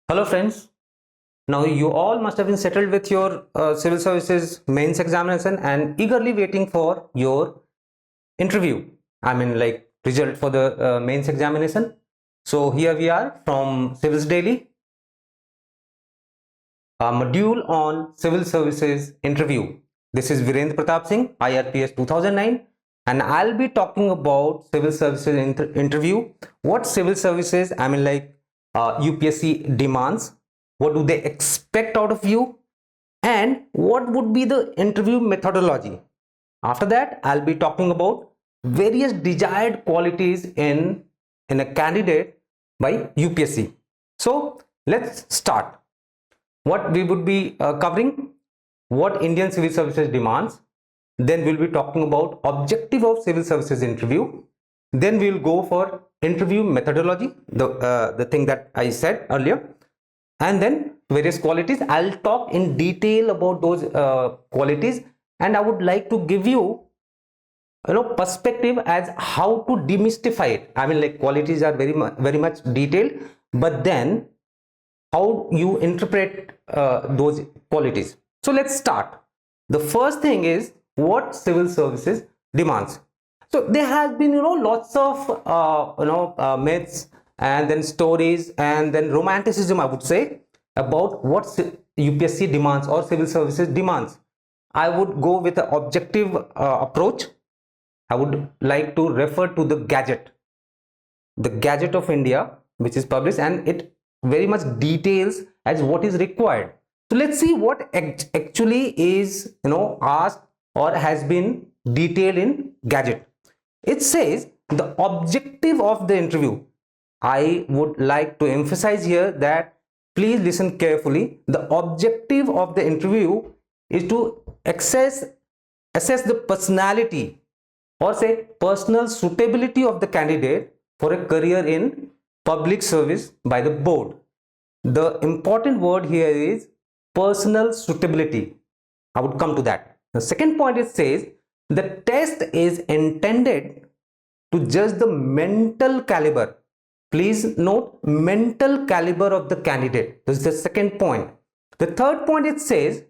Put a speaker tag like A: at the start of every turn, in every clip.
A: Hello friends, now you all must have been settled with your civil services mains examination and eagerly waiting for your interview. Result for the mains examination. So here we are from Civils Daily, a module on civil services interview. This is Virendra Pratap Singh, IRPS 2009, and I'll be talking about civil services interview. What civil services, UPSC demands, what do they expect out of you, and what would be the interview methodology. After that, I'll be talking about various desired qualities in a candidate by UPSC. So let's start. What we would be covering, what Indian civil services demands, then we'll be talking about objective of civil services interview, then we'll go for interview methodology, the thing that I said earlier, and then various qualities. I'll talk in detail about those qualities, and I would like to give you perspective as how to demystify it. Qualities are very much detailed, but then how you interpret those qualities. So let's start. The first thing is what civil services demands. So there has been lots of myths and then stories and then romanticism, I would say, about what UPSC demands or civil services demands. I would go with an objective approach. I would like to refer to the Gazette of India, which is published, and it very much details as what is required. So let's see what actually is asked or has been detailed in Gazette. It says the objective of the interview. I would like to emphasize here that please listen carefully. The objective of the interview is to assess the personality or say personal suitability of the candidate for a career in public service by the board. The important word here is personal suitability. I would come to that. The second point, it says the test is intended to judge the mental caliber. Please note mental caliber of the candidate. This is the second point. The third point, it says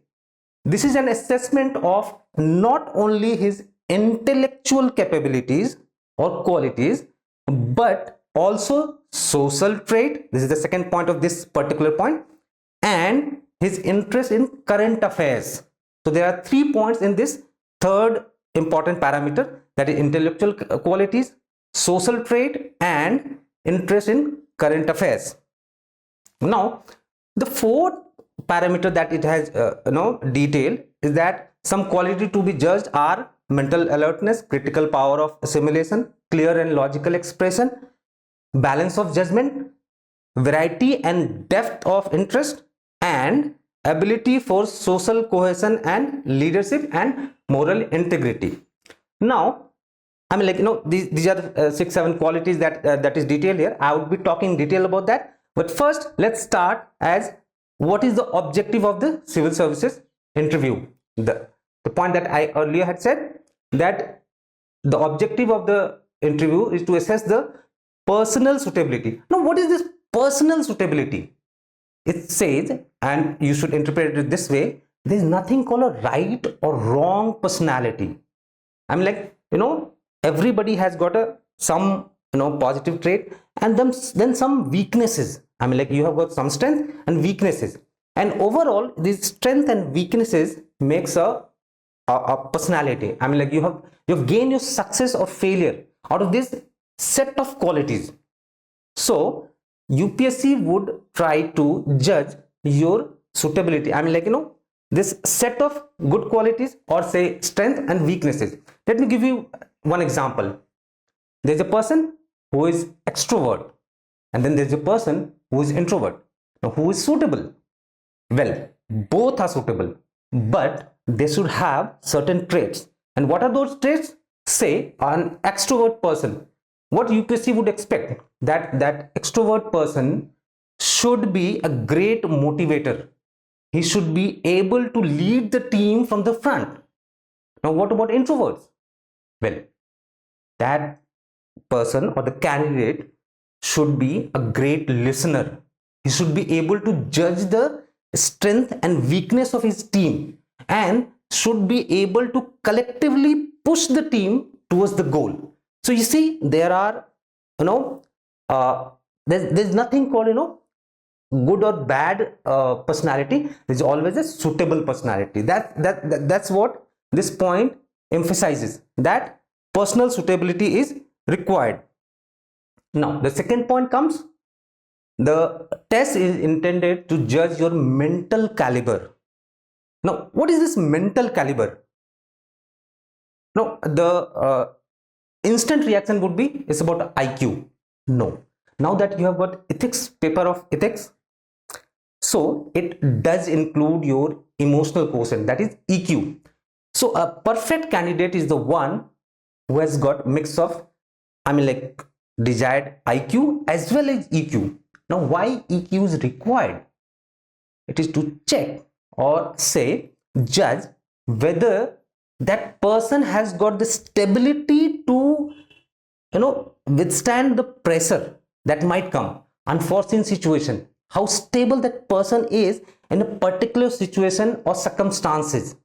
A: this is an assessment of not only his intellectual capabilities or qualities, but also social trait. This is the second point of this particular point, and his interest in current affairs. So there are 3 points in this third important parameter, that is intellectual qualities, social trait, and interest in current affairs. Now the fourth parameter that it has detailed is that some quality to be judged are mental alertness, critical power of assimilation, clear and logical expression, balance of judgment, variety and depth of interest, and ability for social cohesion and leadership and moral integrity. Now these are 6-7 qualities that is detailed here. I would be talking detail about that, but first let's start as what is the objective of the civil services interview. The point that I earlier had said, that the objective of the interview is to assess the personal suitability. Now what is this personal suitability? It says, and you should interpret it this way, there is nothing called a right or wrong personality. Everybody has got some positive trait and then some weaknesses. You have got some strength and weaknesses, and overall these strength and weaknesses makes a personality. You've gained your success or failure out of this set of qualities. So UPSC would try to judge your suitability. This set of good qualities or say strength and weaknesses. Let me give you one example. There's a person who is extrovert, and then there's a person who is introvert. Now who is suitable? Well, both are suitable, but they should have certain traits. And what are those traits? Say an extrovert person, what UPSC would expect, that extrovert person should be a great motivator. He should be able to lead the team from the front. Now what about introverts? Well, that person or the candidate should be a great listener. He should be able to judge the strength and weakness of his team and should be able to collectively push the team towards the goal. So you see, there are, you know, there's nothing called, good or bad personality. There's always a suitable personality. That's what this point emphasizes, that personal suitability is required. Now the second point comes, the test is intended to judge your mental caliber. Now what is this mental caliber? No, the instant reaction would be it's about IQ. No, now that you have got ethics, paper of ethics, so it does include your emotional quotient, that is EQ. So a perfect candidate is the one who has got mix of, desired IQ as well as EQ. Now why EQ is required? It is to check or say, judge whether that person has got the stability to, withstand the pressure that might come, unforeseen situation, how stable that person is in a particular situation or circumstances.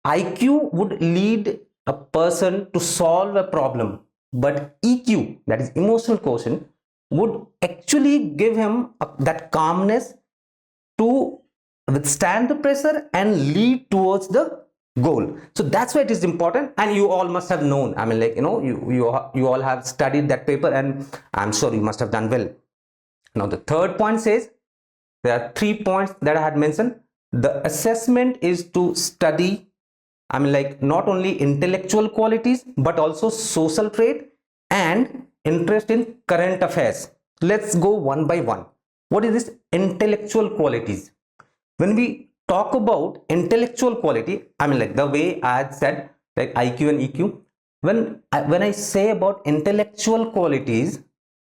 A: IQ would lead a person to solve a problem, but EQ, that is emotional quotient, would actually give him that calmness to withstand the pressure and lead towards the goal. So that's why it is important, and you all must have known, you all have studied that paper, and I'm sure you must have done well. Now the third point says, there are 3 points that I had mentioned. The assessment is to study, not only intellectual qualities but also social trait and interest in current affairs. Let's go one by one. What is this intellectual qualities? When we talk about intellectual quality, the way I had said, like IQ and EQ, when I say about intellectual qualities,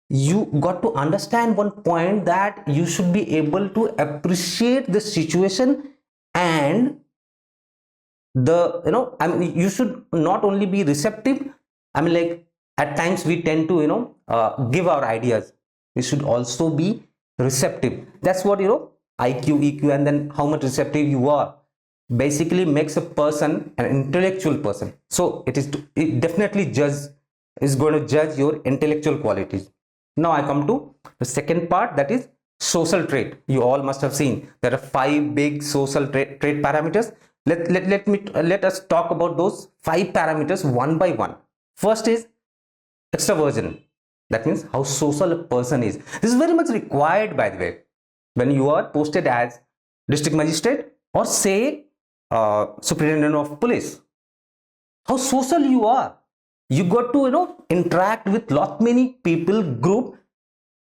A: you got to understand one point, that you should be able to appreciate the situation, and you should not only be receptive. At times we tend to give our ideas. We should also be receptive. That's what IQ, EQ, and then how much receptive you are basically makes a person an intellectual person. So it definitely is going to judge your intellectual qualities. Now I come to the second part, that is social trait. You all must have seen there are 5 big social trait parameters. Let us talk about those 5 parameters one by one. First is extroversion. That means how social a person is. This is very much required, by the way, when you are posted as district magistrate or say superintendent of police. How social you are. You got to interact with lot many people,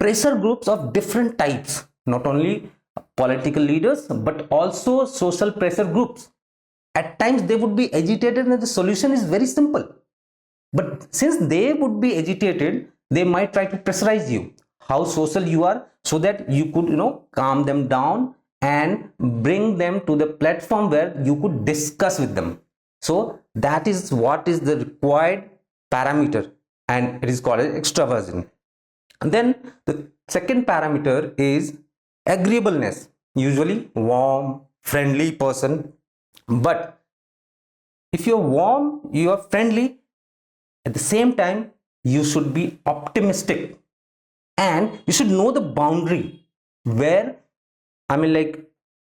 A: pressure groups of different types, not only political leaders but also social pressure groups. At times they would be agitated and the solution is very simple, but since they would be agitated, they might try to pressurize you. How social you are, so that you could calm them down and bring them to the platform where you could discuss with them. So that is what is the required parameter, and it is called as extroversion. And then the second parameter is agreeableness. Usually warm, friendly person. But if you're warm, you are friendly, at the same time you should be optimistic, and you should know the boundary where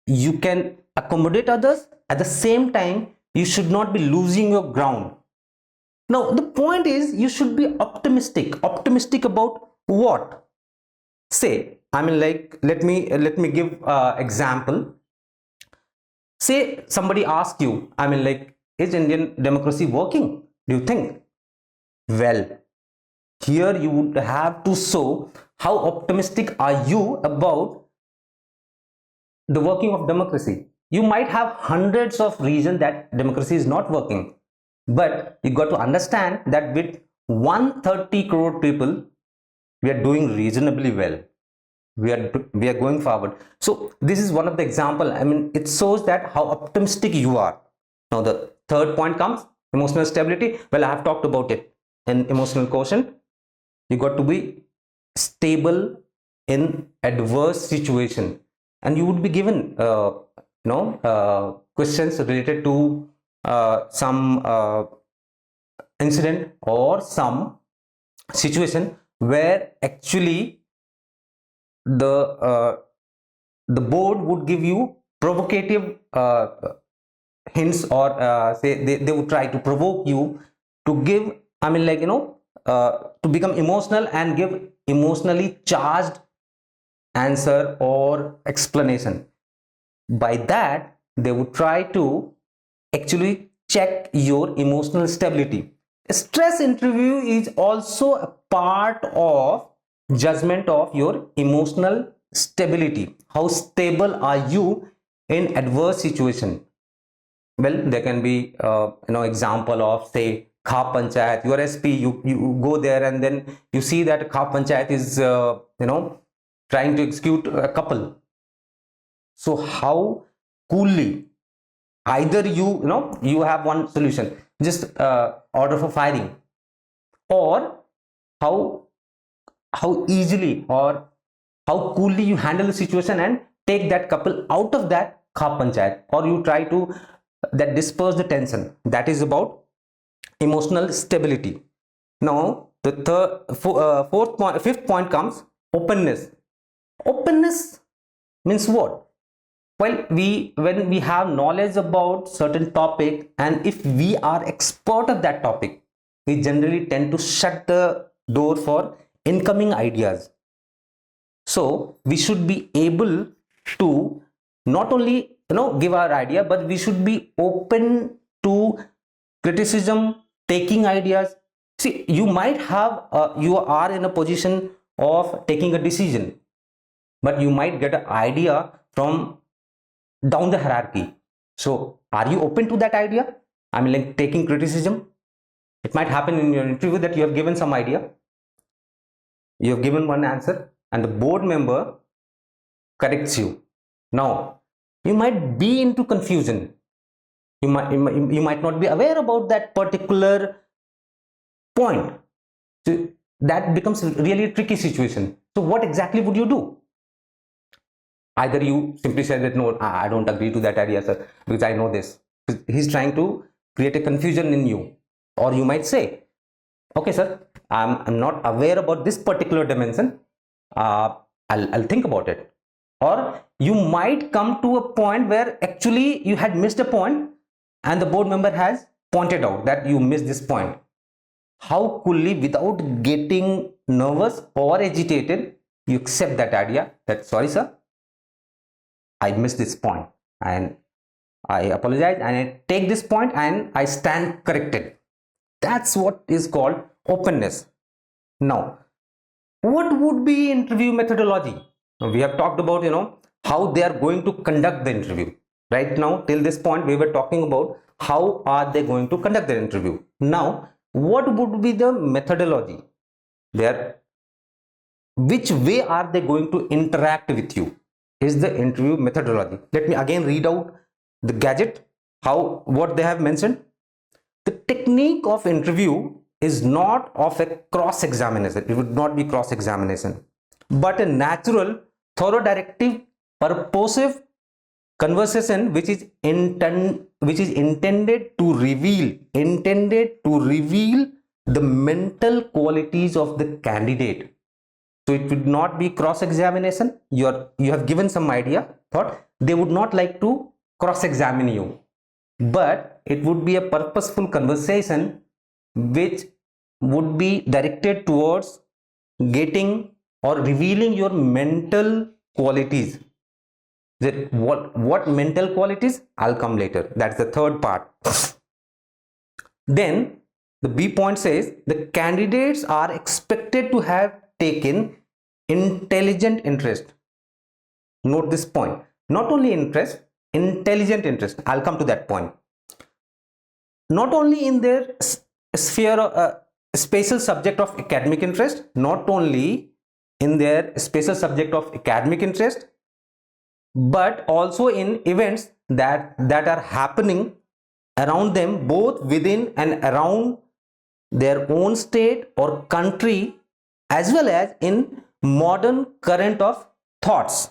A: you can accommodate others. At the same time, you should not be losing your ground. Now the point is, you should be optimistic about what? Say, let me give example. Say somebody asks you, is Indian democracy working, do you think? Well, here you would have to show how optimistic are you about the working of democracy. You might have hundreds of reasons that democracy is not working, but you got to understand that with 130 crore people, we are doing reasonably well. We are going forward. So this is one of the example. It shows that how optimistic you are. Now the third point comes emotional stability. Well, I have talked about it. In emotional quotient, you got to be stable in adverse situation, and you would be given questions related to some incident or some situation where actually the board would give you provocative hints, or say they would try to provoke you to give, I mean, like, to become emotional and give emotionally charged answer or explanation. By that, they would try to actually check your emotional stability. A stress interview is also a part of judgment of your emotional stability. How stable are you in adverse situation? Well, there can be example of, say, Kha Panchayat, your SP, you go there and then you see that Kha Panchayat is trying to execute a couple. So how coolly, either you have one solution, just order for firing, or how easily or how coolly you handle the situation and take that couple out of that Kha Panchayat, or you try to that disperse the tension. That is about emotional stability. Now the fifth point comes openness. Openness means what? Well, when we have knowledge about certain topic, and if we are expert of that topic, we generally tend to shut the door for incoming ideas. So we should be able to not only give our idea, but we should be open to criticism, taking ideas. See, you might have you are in a position of taking a decision, but you might get an idea from down the hierarchy. So are you open to that idea? I mean, like, taking criticism. It might happen in your interview that you have given some idea, you have given one answer, and the board member corrects you. Now you might be into confusion, you might not be aware about that particular point. So that becomes really a tricky situation. So what exactly would you do? Either you simply say that no, I don't agree to that idea, sir, because I know this. He's trying to create a confusion in you. Or you might say, okay, sir, I'm not aware about this particular dimension. I'll think about it. Or you might come to a point where actually you had missed a point and the board member has pointed out that you missed this point. How coolly, without getting nervous or agitated, you accept that idea that, sorry, sir, I missed this point and I apologize, and I take this point and I stand corrected. That's what is called openness. Now, what would be interview methodology? We have talked about how they are going to conduct the interview. Right now, till this point, we were talking about how are they going to conduct the interview. Now, what would be the methodology? Which way are they going to interact with you is the interview methodology. Let me again read out the gadget, what they have mentioned. The technique of interview is not of a cross-examination. It would not be cross-examination, but a natural, thorough, directive, purposive conversation which is intended to reveal the mental qualities of the candidate. So it would not be cross-examination. You have given some idea, thought they would not like to cross-examine you, but it would be a purposeful conversation which would be directed towards getting or revealing your mental qualities. What mental qualities? I'll come later. That's the third part. Then the B point says the candidates are expected to have taken intelligent interest. Note this point. Not only interest, intelligent interest. I'll come to that point. Not only in their sphere of special subject of academic interest, not only in their special subject of academic interest, but also in events that are happening around them, both within and around their own state or country, as well as in modern current of thoughts,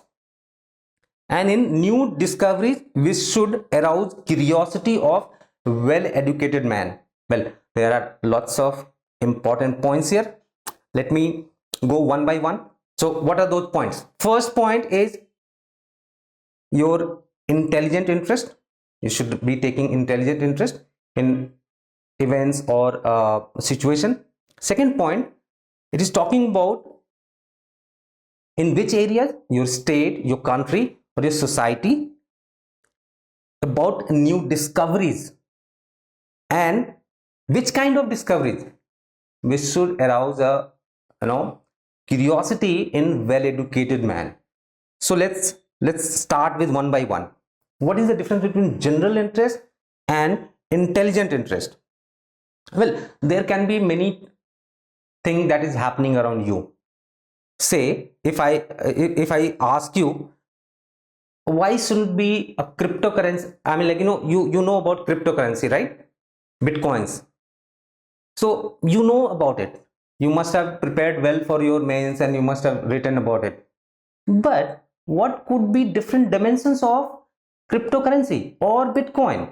A: and in new discoveries which should arouse curiosity of well-educated man. Well, there are lots of important points here. Let me go one by one. So what are those points? First point is your intelligent interest. You should be taking intelligent interest in events or situation. Second point, it is talking about in which areas, your state, your country, or your society, about new discoveries, and which kind of discoveries, which should arouse a curiosity in well-educated man. So let's start with one by one. What is the difference between general interest and intelligent interest? Well, there can be many things that is happening around you. Say if I ask you, why shouldn't be a cryptocurrency? I mean, like, you know about cryptocurrency, right? Bitcoins. So you know about it. You must have prepared well for your mains and you must have written about it. But what could be different dimensions of cryptocurrency or Bitcoin?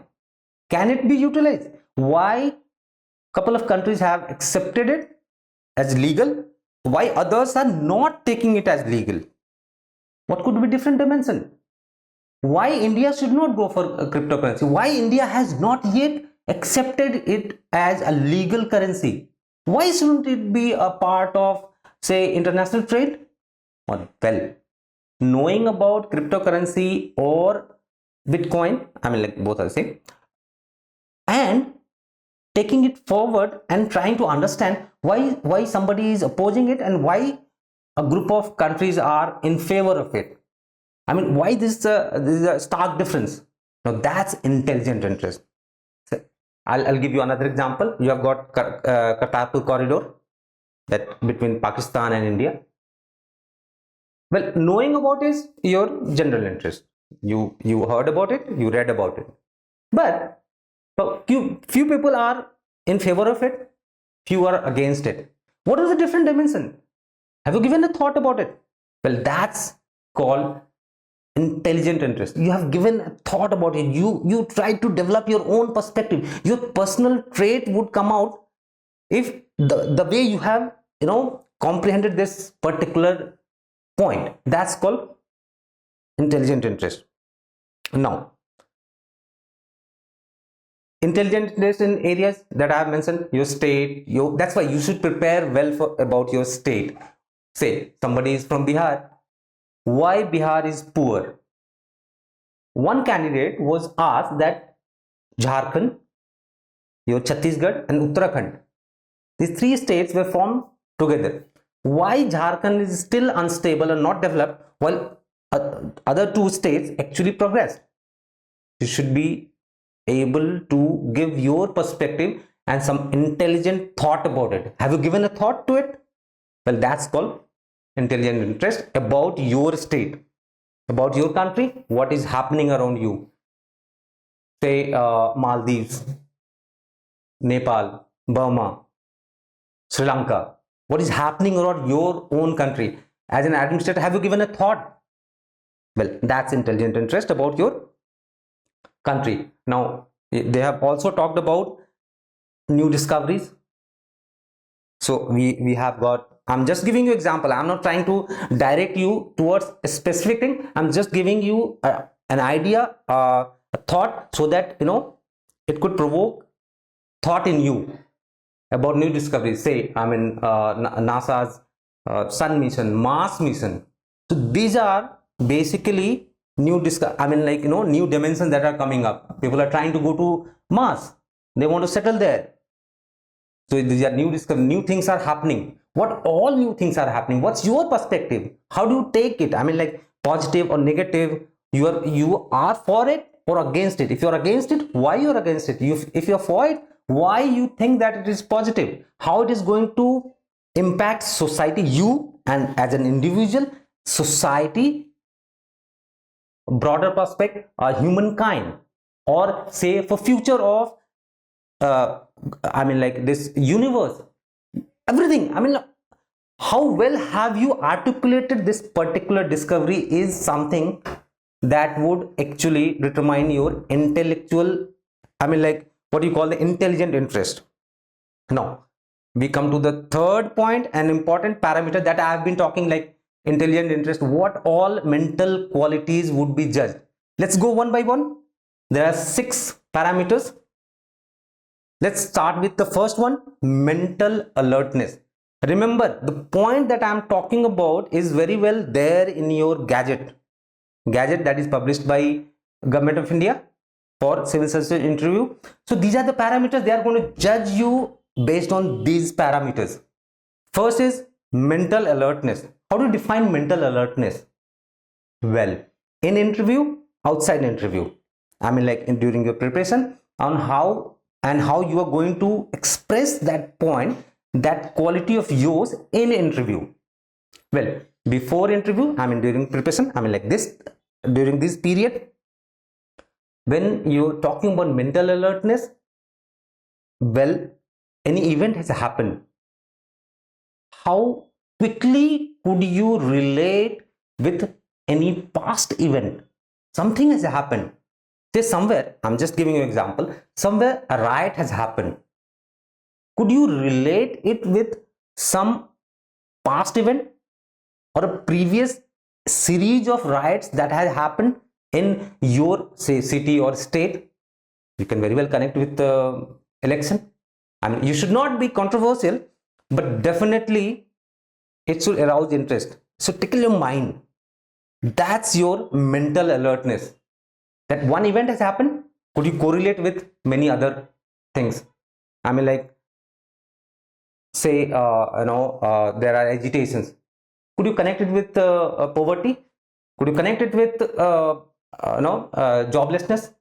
A: Can it be utilized? Why couple of countries have accepted it as legal? Why others are not taking it as legal? What could be different dimension? Why India should not go for a cryptocurrency? Why India has not yet accepted it as a legal currency? Why shouldn't it be a part of, say, international trade? Well, knowing about cryptocurrency or Bitcoin, I mean, like, both are the same, and taking it forward and trying to understand why somebody is opposing it and why a group of countries are in favor of it. I mean, why this is a stark difference? Now that's intelligent interest. So I'll give you another example. You have got Kartarpur corridor, that between Pakistan and India. Well, knowing about is your general interest. You heard about it, you read about it, but few people are in favor of it, few are against it. What is the different dimension? Have you given a thought about it? Well, that's called intelligent interest. You have given a thought about it. You try to develop your own perspective. Your personal trait would come out if the way you have comprehended this particular point. That's called intelligent interest. Now, intelligent interest in areas that I have mentioned, your state, that's why you should prepare well about your state. Say somebody is from Bihar. Why Bihar is poor? One candidate was asked that Jharkhand, your Chhattisgarh and Uttarakhand, these three states were formed together. Why Jharkhand is still unstable and not developed while other two states actually progressed? You should be able to give your perspective and some intelligent thought about it. Have you given a thought to it? Well, that's called intelligent interest about your state, about your country, what is happening around you. Say Maldives, Nepal, Burma, Sri Lanka. What is happening around your own country? As an administrator, have you given a thought? Well, that's intelligent interest about your country. Now, they have also talked about new discoveries. So we have got, I'm just giving you example. I'm not trying to direct you towards a specific thing. I'm just giving you an idea, a thought, so that it could provoke thought in you about new discoveries. Say, I mean, NASA's Sun mission, Mars mission. So these are basically new new dimensions that are coming up. People are trying to go to Mars. They want to settle there. So these are new things are happening. What all new things are happening? What's your perspective? How do you take it? I mean, like, positive or negative? You are for it or against it? If you're against it, why you're against it? If you're for it, why you think that it is positive? How it is going to impact society, you and as an individual, society, broader perspective, humankind, or say for future of this universe, everything. I mean, how well have you articulated this particular discovery is something that would actually determine your intellectual, I mean, like what you call the intelligent interest. Now we come to the third point, an important parameter that I have been talking, like intelligent interest, what all mental qualities would be judged. Let's go one by one. There are 6 parameters. Let's start with the first one, mental alertness. Remember, the point that I am talking about is very well there in your gadget that is published by Government of India for civil service interview. So these are the parameters. They are going to judge you based on these parameters. First is mental alertness. How do you define mental alertness? Well, in interview, outside interview, I mean, like during your preparation, on how you are going to express that point, that quality of yours in interview. Well, before interview, I mean during preparation, I mean like this, during this period, when you're talking about mental alertness, well, any event has happened, how quickly could you relate with any past event? Something has happened. Say somewhere, I'm just giving you an example, somewhere a riot has happened. Could you relate it with some past event or a previous series of riots that has happened in your, say, city or state? You can very well connect with the election. I mean, you should not be controversial, but definitely it should arouse interest. So tickle your mind. That's your mental alertness. That one event has happened, could you correlate with many other things? I mean, like, say, there are agitations. Could you connect it with poverty? Could you connect it with, joblessness?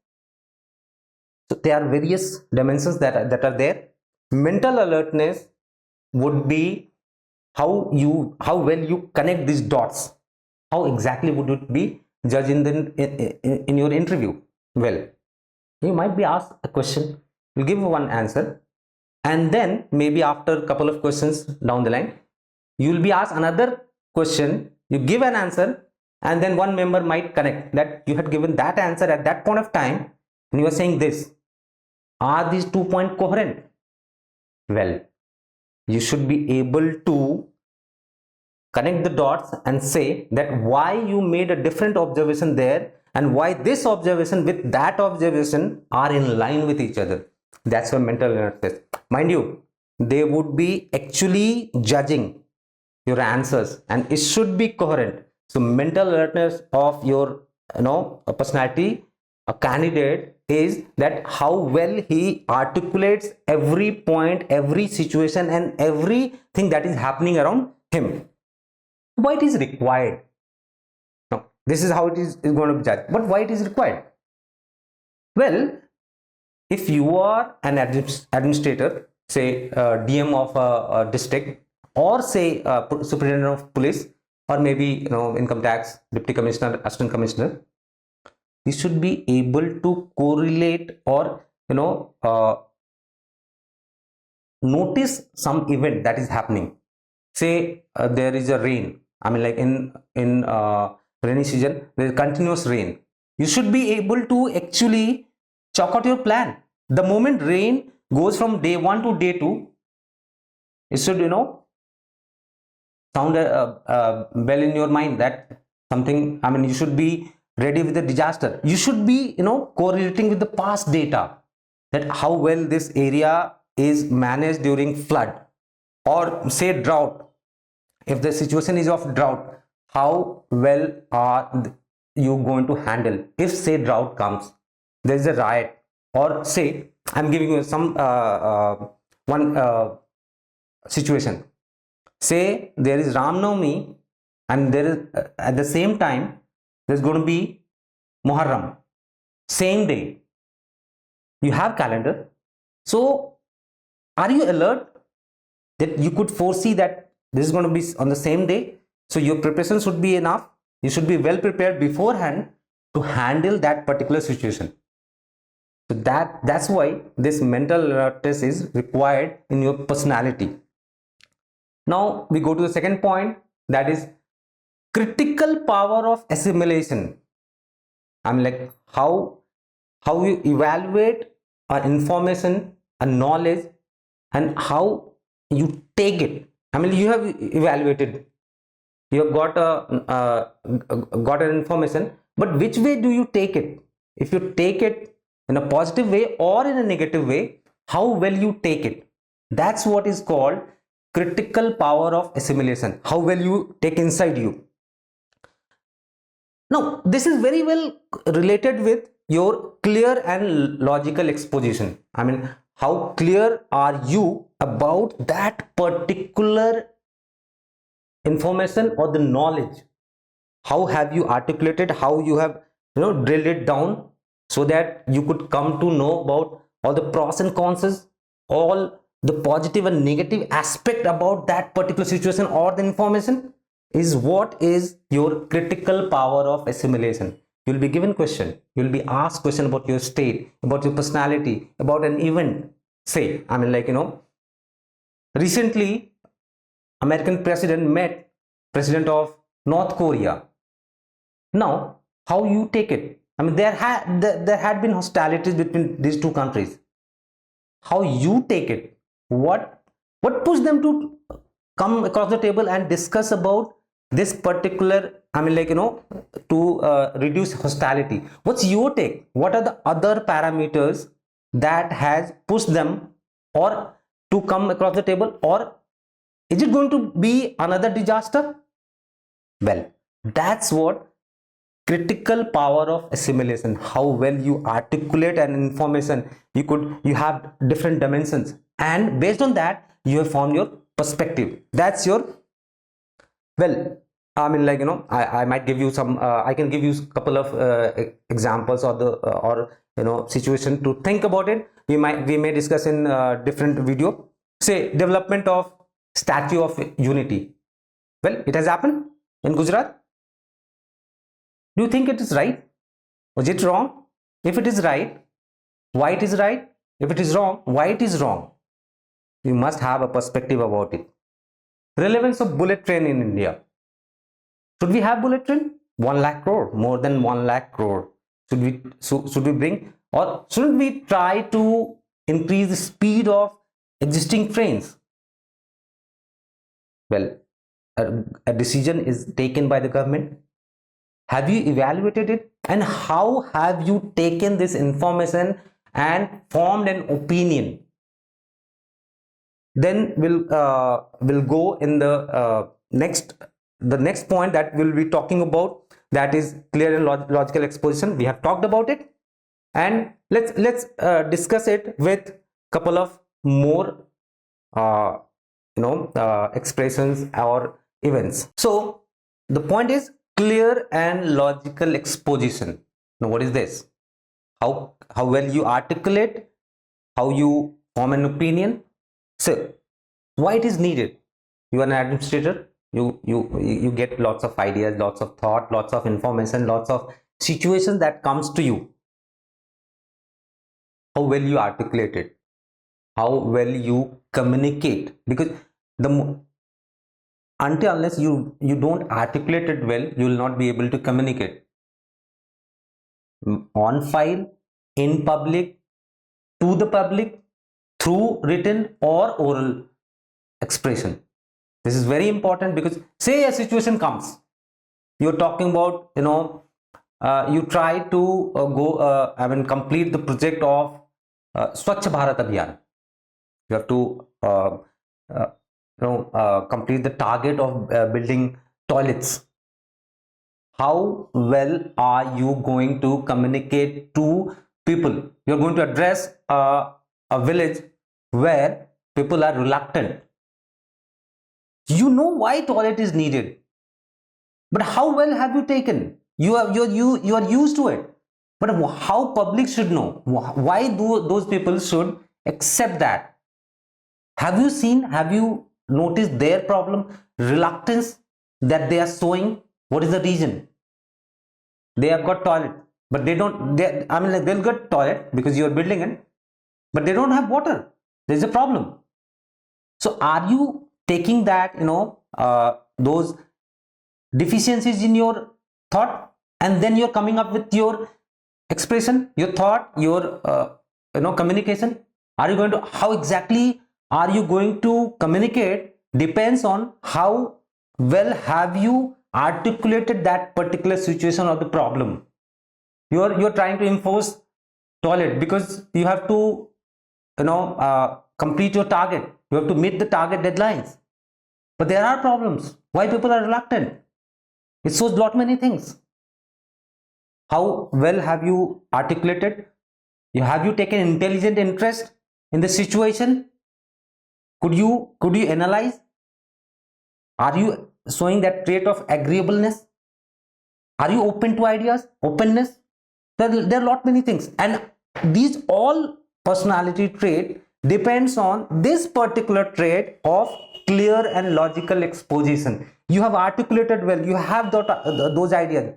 A: So there are various dimensions that are there. Mental alertness would be how well you connect these dots. How exactly would it be judged in your interview? Well, you might be asked a question, you give one answer, and then maybe after a couple of questions down the line, you will be asked another question, you give an answer, and then one member might connect that you had given that answer at that point of time, and you are saying this. Are these 2 points coherent? Well, you should be able to connect the dots and say that why you made a different observation there and why this observation with that observation are in line with each other. That's your mental alertness. Mind you, they would be actually judging your answers and it should be coherent. So mental alertness of your a personality, a candidate, is that how well he articulates every point, every situation and everything that is happening around him. Why it is required? No, this is how it is going to be judged. But why it is required? Well, if you are an administrator, say DM of a district, or say superintendent of police, or maybe income tax, deputy commissioner, assistant commissioner, you should be able to correlate or notice some event that is happening. Say there is a rain. I mean, like in rainy season, there is continuous rain. You should be able to actually chalk out your plan. The moment rain goes from day 1 to day 2, it should sound well in your mind that something. I mean, you should be ready with the disaster. You should be correlating with the past data, that how well this area is managed during flood or say drought. If the situation is of drought, how well are you going to handle? If say drought comes, there is a riot, or say I'm giving you some one situation. Say there is Ram Navami and there is at the same time there's going to be Muharram, same day. You have calendar, so are you alert that you could foresee that this is going to be on the same day? So your preparation should be enough. You should be well prepared beforehand to handle that particular situation. So that's why this mental alertness is required in your personality. Now we go to the second point, that is critical power of assimilation. I'm like how you evaluate information and knowledge and how you take it. I mean, you have evaluated, you have got an information, but which way do you take it? If you take it in a positive way or in a negative way, how well you take it, that's what is called critical power of assimilation. How well you take inside you. Now this is very well related with your clear and logical exposition. I mean, how clear are you about that particular information or the knowledge? How have you articulated, how you have drilled it down, so that you could come to know about all the pros and cons, all the positive and negative aspect about that particular situation or the information, is what is your critical power of assimilation. You will be given question, you will be asked question about your state, about your personality, about an event. Say, I mean, like, recently American president met president of North Korea. Now how you take it? I mean, there had been hostilities between these two countries. How you take it? What pushed them to come across the table and discuss about this particular, I mean, like, to reduce hostility? What's your take? What are the other parameters that has pushed them or to come across the table, or is it going to be another disaster? Well, that's what critical power of assimilation. How well you articulate an information. You have different dimensions, and based on that you have formed your perspective. That's your, well, I mean, like, I might give you some I can give you a couple of examples or the or situation to think about it. We may discuss in different video. Say, development of Statue of Unity. Well, it has happened in Gujarat. Do you think it is right? Was it wrong? If it is right, why it is right? If it is wrong, why it is wrong? You must have a perspective about it. Relevance of bullet train in India. Should we have bullet train? 1 lakh crore, more than 1 lakh crore. Should we bring, or shouldn't we try to increase the speed of existing trains? Well, a decision is taken by the government. Have you evaluated it, and how have you taken this information and formed an opinion? Then we'll go in the next point that we'll be talking about, that is clear and logical exposition. We have talked about it, and let's discuss it with couple of more expressions or events. So the point is clear and logical exposition. Now what is this? How well you articulate, how you form an opinion. So why it is needed? You are an administrator, you get lots of ideas, lots of thought, lots of information, lots of situations that comes to you. How well you articulate it, how well you communicate, because until unless you don't articulate it well, you will not be able to communicate on file, in public, to the public, through written or oral expression. This is very important, because say a situation comes, you're talking about, you try to complete the project of Swachh Bharat Abhiyan. You have to complete the target of building toilets. How well are you going to communicate to people? You're going to address a village where people are reluctant. You know why toilet is needed, but how well have you taken? You are used to it, but how public should know? Why those people should accept that? Have you seen? Have you noticed their problem, reluctance that they are showing? What is the reason? They have got toilet, but they don't. They'll get toilet because you are building it, but they don't have water. There is a problem. So, are you taking that, those deficiencies in your thought, and then you're coming up with your expression, your thought, your communication. Are you going to, how exactly are you going to communicate depends on how well have you articulated that particular situation or the problem. You're trying to enforce toilet because you have to complete your target, you have to meet the target deadlines, but there are problems. Why people are reluctant? It shows lot many things. How well have you articulated? Have you taken intelligent interest in the situation? Could you analyze? Are you showing that trait of agreeableness? Are you open to ideas? Openness? There are lot many things, and these all personality trait depends on this particular trait of clear and logical exposition. You have articulated well, you have those ideas,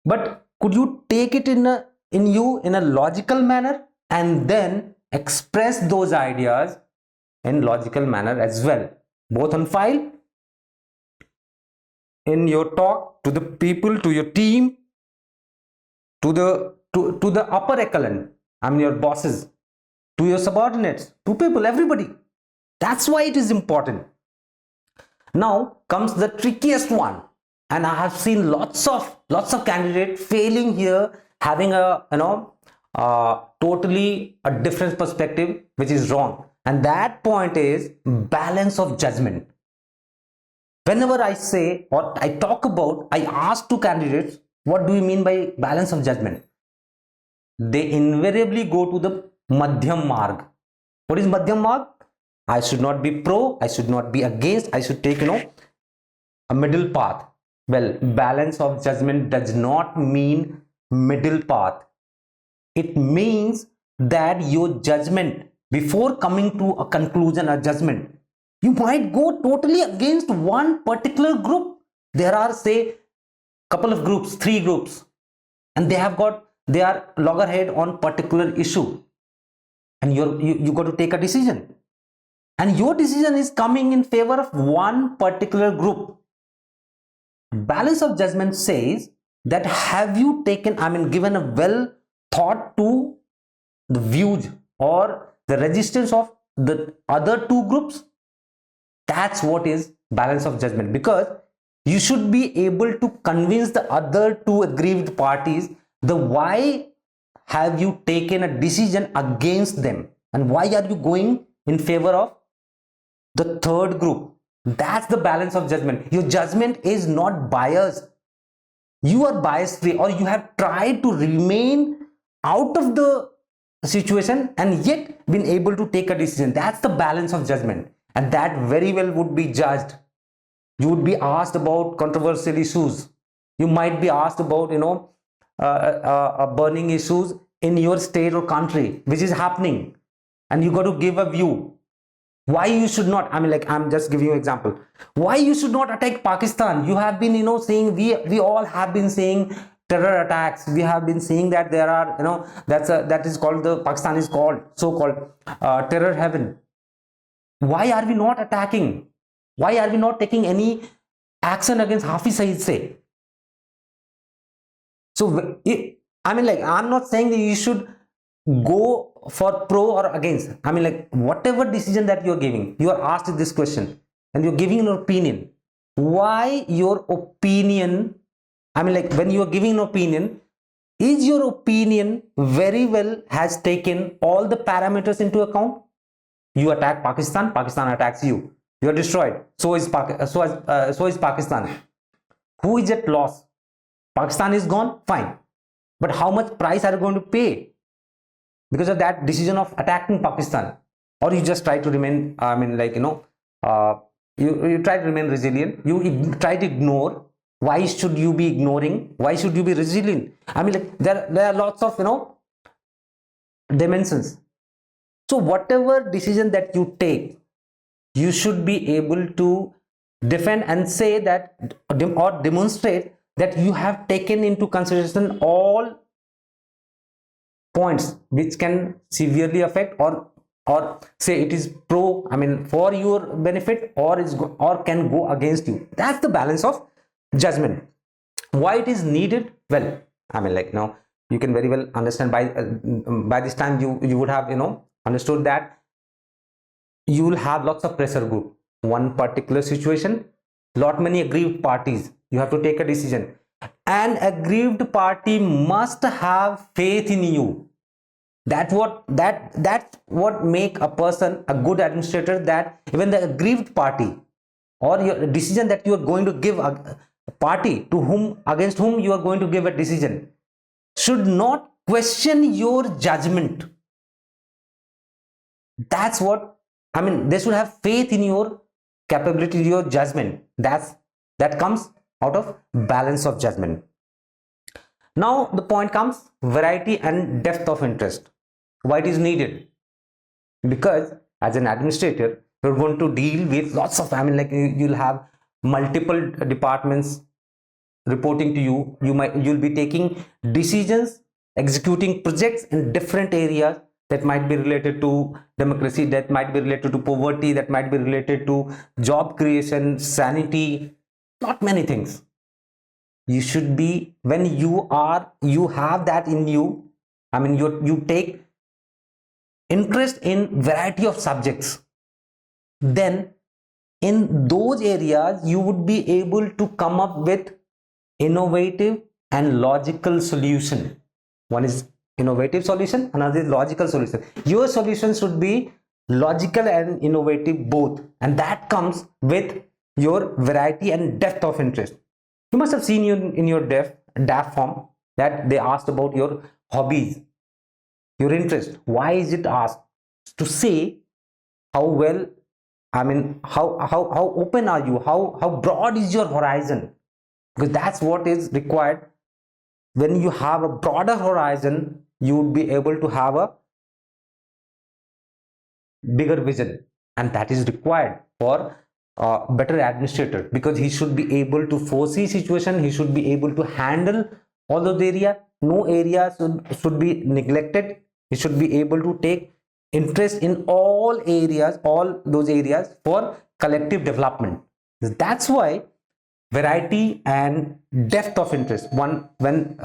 A: but could you take it in a logical manner and then express those ideas in logical manner as well, both on file, in your talk to the people, to your team, to the upper echelon, I mean your bosses, to your subordinates, to people, everybody. That's why it is important. Now comes the trickiest one, and I have seen lots of candidates failing here, having a totally a different perspective, which is wrong. And that point is balance of judgment. Whenever I say or I talk about, I ask to candidates, what do you mean by balance of judgment? They invariably go to the madhyam marg. What is madhyam marg? I should not be pro, I should not be against, I should take a middle path. Well, balance of judgment does not mean middle path. It means that your judgment, before coming to a conclusion or judgment, you might go totally against one particular group. There are, say, couple of groups, 3 groups, and they are loggerhead on particular issue, and you got to take a decision, and your decision is coming in favor of one particular group. Balance of judgment says that have you taken, given a well thought to the views or the resistance of the other 2 groups. That's what is balance of judgment, because you should be able to convince the other 2 aggrieved parties the why have you taken a decision against them, and why are you going in favor of the 3rd group. That's the balance of judgment. Your judgment is not biased. You are bias free, or you have tried to remain out of the situation and yet been able to take a decision. That's the balance of judgment, and that very well would be judged. You would be asked about controversial issues. You might be asked about burning issues in your state or country, which is happening, and you got to give a view. Why you should not, I'm just giving you an example. Why you should not attack Pakistan? You have been, saying, we all have been saying terror attacks. We have been saying that there are, that is called, the Pakistan is called, so-called terror heaven. Why are we not attacking? Why are we not taking any action against Hafiz Saeed, say? So, I'm not saying that you should go for pro or against. Whatever decision that you're giving, you are asked this question and you're giving an opinion. Why your opinion, when you're giving an opinion, is your opinion very well has taken all the parameters into account? You attack Pakistan, Pakistan attacks you. You are destroyed. So is Pakistan. Who is at loss? Pakistan is gone, fine. But how much price are you going to pay because of that decision of attacking Pakistan? Or you just try to remain, you try to remain resilient. You try to ignore. Why should you be ignoring? Why should you be resilient? There are lots of, dimensions. So whatever decision that you take, you should be able to defend and say that, or demonstrate that you have taken into consideration all points which can severely affect or or say it is pro, I mean for your benefit, or or can go against you. That's the balance of judgment. Why it is needed? Well, I mean, like, now you can very well understand by this time you would have understood that you will have lots of pressure group. One particular situation, lot many aggrieved parties, you have to take a decision. An aggrieved party must have faith in you. That's what make a person a good administrator, that even the aggrieved party or your decision that you are going to give a party to whom, against whom you are going to give a decision, should not question your judgment. That's what I mean. They should have faith in your capability, your judgment. That comes out of balance of judgment. Now the point comes, variety and depth of interest. Why it is needed? Because as an administrator, you're going to deal with lots of, I mean, like, you'll have multiple departments reporting to you. You'll be taking decisions, executing projects in different areas that might be related to democracy, that might be related to poverty, that might be related to job creation, sanity, not many things. You should be, when you have that in you, I mean, you take interest in variety of subjects, then in those areas you would be able to come up with innovative and logical solution. One is innovative solution, another is logical solution. Your solution should be logical and innovative both, and that comes with your variety and depth of interest. You must have seen in your DAF form that they asked about your hobbies, your interest. Why is it asked? To say how well, I mean, how open are you, how broad is your horizon, because that's what is required. When you have a broader horizon, you would be able to have a bigger vision, and that is required for a better administrator, because he should be able to foresee situation, he should be able to handle all those areas. No area should be neglected. He should be able to take interest in all areas, all those areas, for collective development. That's why variety and depth of interest, when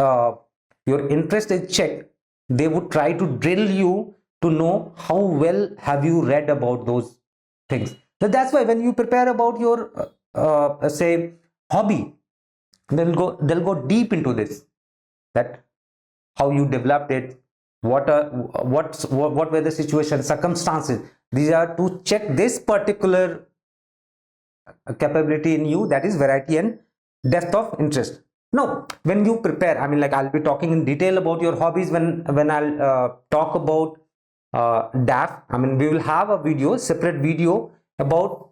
A: your interest is checked, they would try to drill you to know how well have you read about those things. So that's why when you prepare about your say hobby, they'll go deep into this, that how you developed it, what were the situations, circumstances. These are to check this particular capability in you, that is variety and depth of interest. Now when you prepare, I mean, like, I'll be talking in detail about your hobbies when I'll talk about DAF. I mean, we will have a video, separate video, about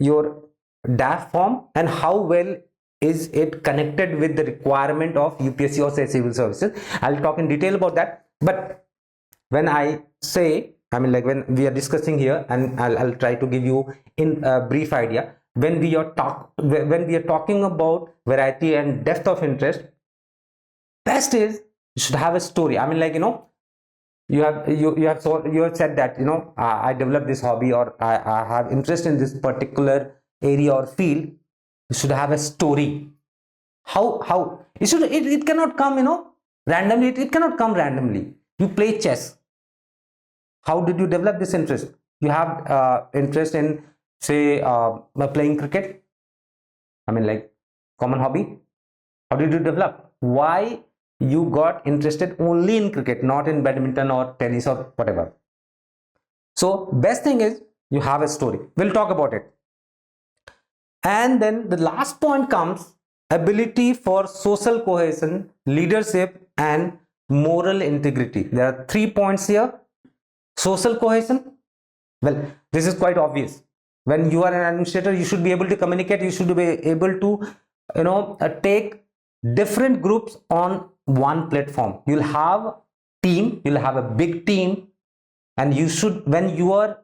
A: your DAF form and how well is it connected with the requirement of UPSC or say civil services. I'll talk in detail about that. But when I say, I mean, like, when we are discussing here, and I'll try to give you in a brief idea, when we are talking about variety and depth of interest, best is you should have a story. I mean, like, you have said that I developed this hobby, or I have interest in this particular area or field. You should have a story. How it cannot come randomly. It cannot come randomly. You play chess. How did you develop this interest? You have interest in, say, playing cricket. I mean, like, common hobby. How did you develop? Why you got interested only in cricket, not in badminton or tennis or whatever? So best thing is you have a story. We'll talk about it. And then the last point comes, ability for social cohesion, leadership and moral integrity. There are 3 points here. Social cohesion, well, this is quite obvious. When you are an administrator, you should be able to communicate. You should be able to take different groups on one platform. You'll have team, you'll have a big team, and you should, when you are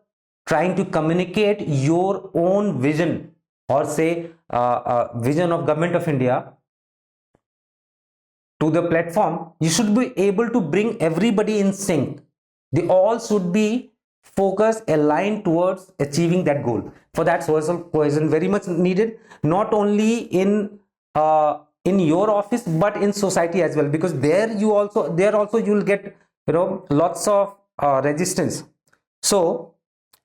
A: trying to communicate your own vision, or say vision of Government of India to the platform, you should be able to bring everybody in sync. They all should be focus, aligned towards achieving that goal. For that, social cohesion very much needed, not only in your office but in society as well, because there also you will get lots of resistance. So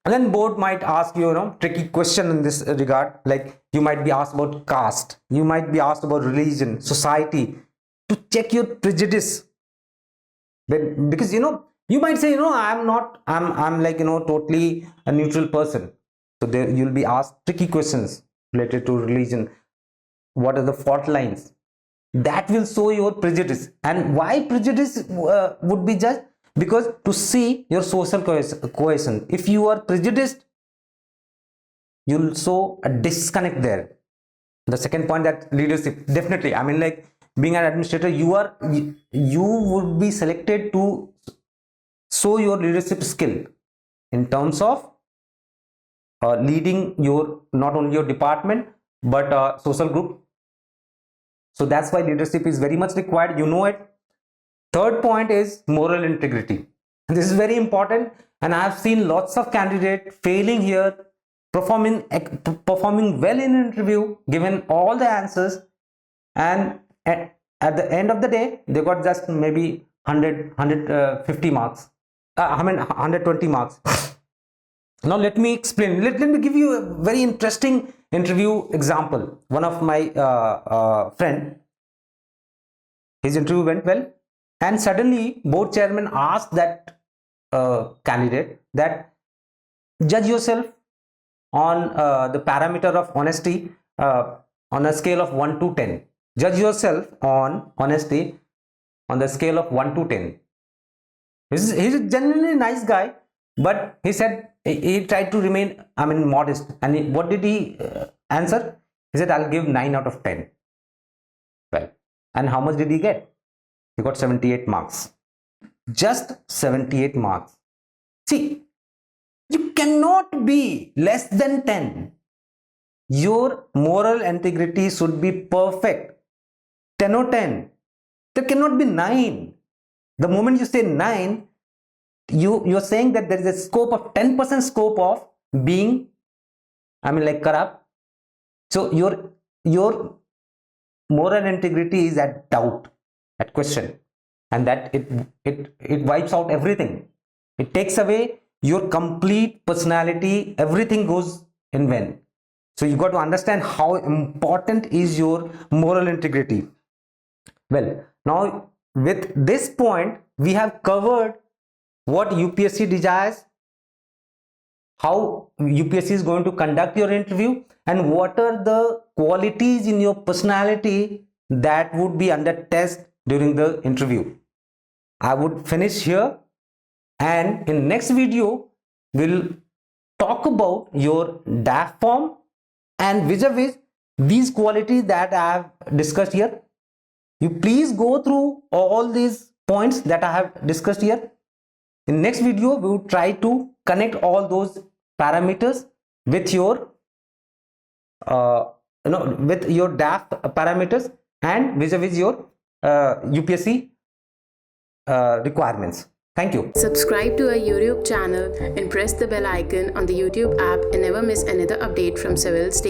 A: and then board might ask you, tricky question in this regard, like you might be asked about caste, you might be asked about religion, society, to check your prejudice. Because you might say, I'm like totally a neutral person. So there you'll be asked tricky questions related to religion. What are the fault lines? That will show your prejudice. And why prejudice would be judged? Because to see your social cohesion. If you are prejudiced, you'll show a disconnect there. The second point, that leadership, definitely, I mean, like being an administrator, you would be selected to show your leadership skill in terms of leading your not only your department but social group. So that's why leadership is very much required, it. Third point is moral integrity. This is very important, and I have seen lots of candidates failing here, performing well in interview, given all the answers, and at the end of the day they got just maybe 150 marks, 120 marks. Now let me explain. Let me give you a very interesting interview example. One of my friend, his interview went well, and suddenly board chairman asked that candidate that judge yourself on the parameter of honesty on a scale of 1 to 10. Judge yourself on honesty on the scale of 1 to 10. He's a genuinely nice guy, but he said he tried to remain, modest. And what did he answer? He said, I'll give 9 out of 10. Well, and how much did he get? He got 78 marks. Just 78 marks. See, you cannot be less than 10. Your moral integrity should be perfect. 10 or 10. There cannot be 9. The moment you say 9, you're saying that there is a scope of 10% scope of being, corrupt. So your moral integrity is at doubt, at question, and that it wipes out everything. It takes away your complete personality. Everything goes in vain. So you got to understand how important is your moral integrity. Well, now with this point, we have covered what UPSC desires, how UPSC is going to conduct your interview, and what are the qualities in your personality that would be under test during the interview. I would finish here, and in next video we'll talk about your DAF form and vis-a-vis these qualities that I have discussed here. You please go through all these points that I have discussed here. In next video, we will try to connect all those parameters with your with your DAF parameters and vis-a-vis your UPSC requirements. Thank you.
B: Subscribe to our YouTube channel and press the bell icon on the YouTube app and never miss another update from Civil State.